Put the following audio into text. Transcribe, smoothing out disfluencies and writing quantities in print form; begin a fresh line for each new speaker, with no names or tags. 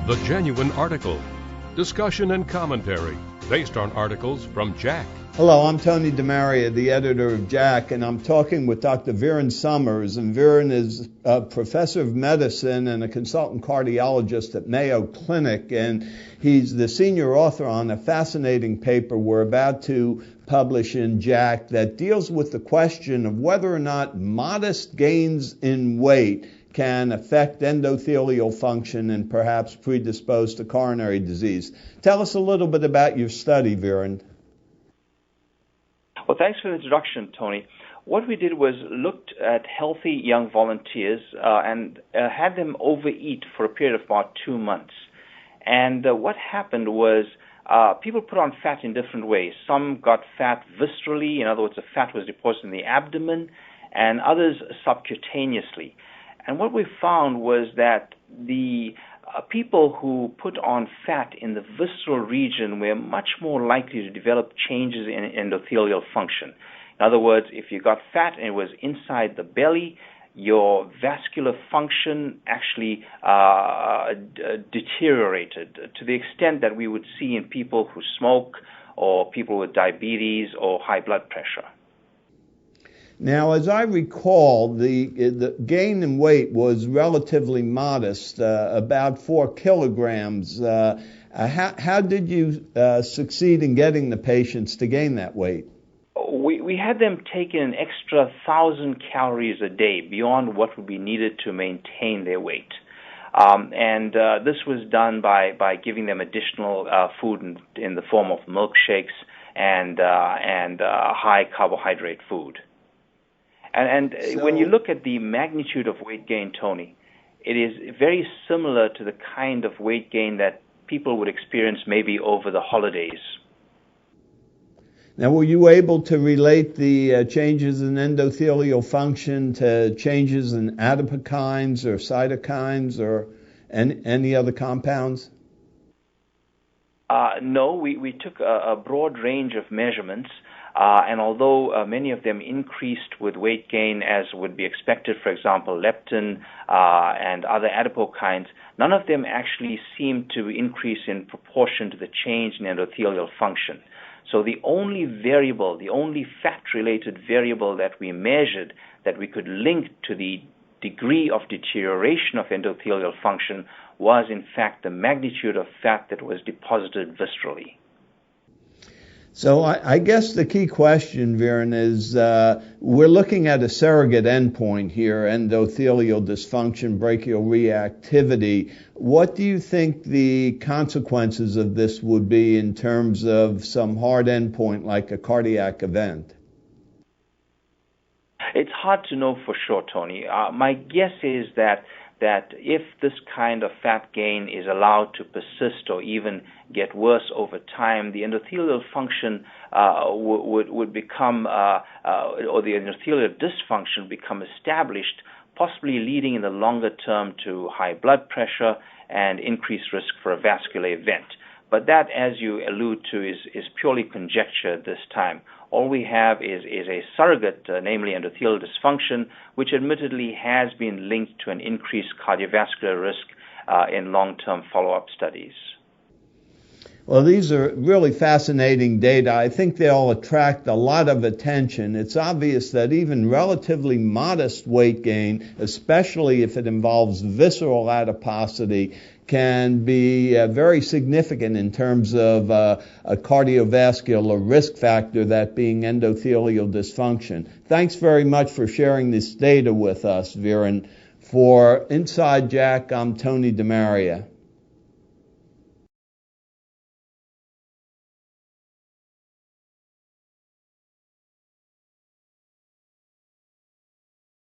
The Genuine Article. Discussion and commentary based on articles from JACC.
Hello, I'm Tony DeMaria, the editor of JACC, and I'm talking with Dr. Virend Somers. And Virend is a professor of medicine and a consultant cardiologist at Mayo Clinic, and he's the senior author on a fascinating paper we're about to publish in JACC that deals with the question of whether or not modest gains in weight can affect endothelial function and perhaps predispose to coronary disease. Tell us a little bit about your study, Virend.
Well, thanks for the introduction, Tony. What we did was looked at healthy young volunteers and had them overeat for a period of about 2 months. And what happened was people put on fat in different ways. Some got fat viscerally, in other words, the fat was deposited in the abdomen, and others subcutaneously. And what we found was that the people who put on fat in the visceral region were much more likely to develop changes in endothelial function. In other words, if you got fat and it was inside the belly, your vascular function actually deteriorated to the extent that we would see in people who smoke or people with diabetes or high blood pressure.
Now, as I recall, the gain in weight was relatively modest, about 4 kilograms. How did you succeed in getting the patients to gain that weight?
We had them take in an extra 1,000 calories a day beyond what would be needed to maintain their weight. This was done by giving them additional food in the form of milkshakes and high carbohydrate food. So, when you look at the magnitude of weight gain, Tony, it is very similar to the kind of weight gain that people would experience maybe over the holidays.
Now, were you able to relate the changes in endothelial function to changes in adipokines or cytokines or any other compounds?
No, we took a broad range of measurements. And although many of them increased with weight gain as would be expected, for example, leptin and other adipokines, none of them actually seemed to increase in proportion to the change in endothelial function. So the only variable, the only fat-related variable that we measured that we could link to the degree of deterioration of endothelial function was, in fact, the magnitude of fat that was deposited viscerally.
So I guess the key question, Virend, is we're looking at a surrogate endpoint here, endothelial dysfunction, brachial reactivity. What do you think the consequences of this would be in terms of some hard endpoint like a cardiac event? It's
hard to know for sure, Tony. My guess is that if this kind of fat gain is allowed to persist or even get worse over time, the endothelial function would become, or the endothelial dysfunction become established, possibly leading in the longer term to high blood pressure and increased risk for a vascular event. But that, as you allude to, is purely conjecture at this time. All we have is a surrogate, namely endothelial dysfunction, which admittedly has been linked to an increased cardiovascular risk in long-term follow-up studies.
Well, these are really fascinating data. I think they'll attract a lot of attention. It's obvious that even relatively modest weight gain, especially if it involves visceral adiposity, can be very significant in terms of a cardiovascular risk factor, that being endothelial dysfunction. Thanks very much for sharing this data with us, Virend. For Inside JACC, I'm Tony DeMaria.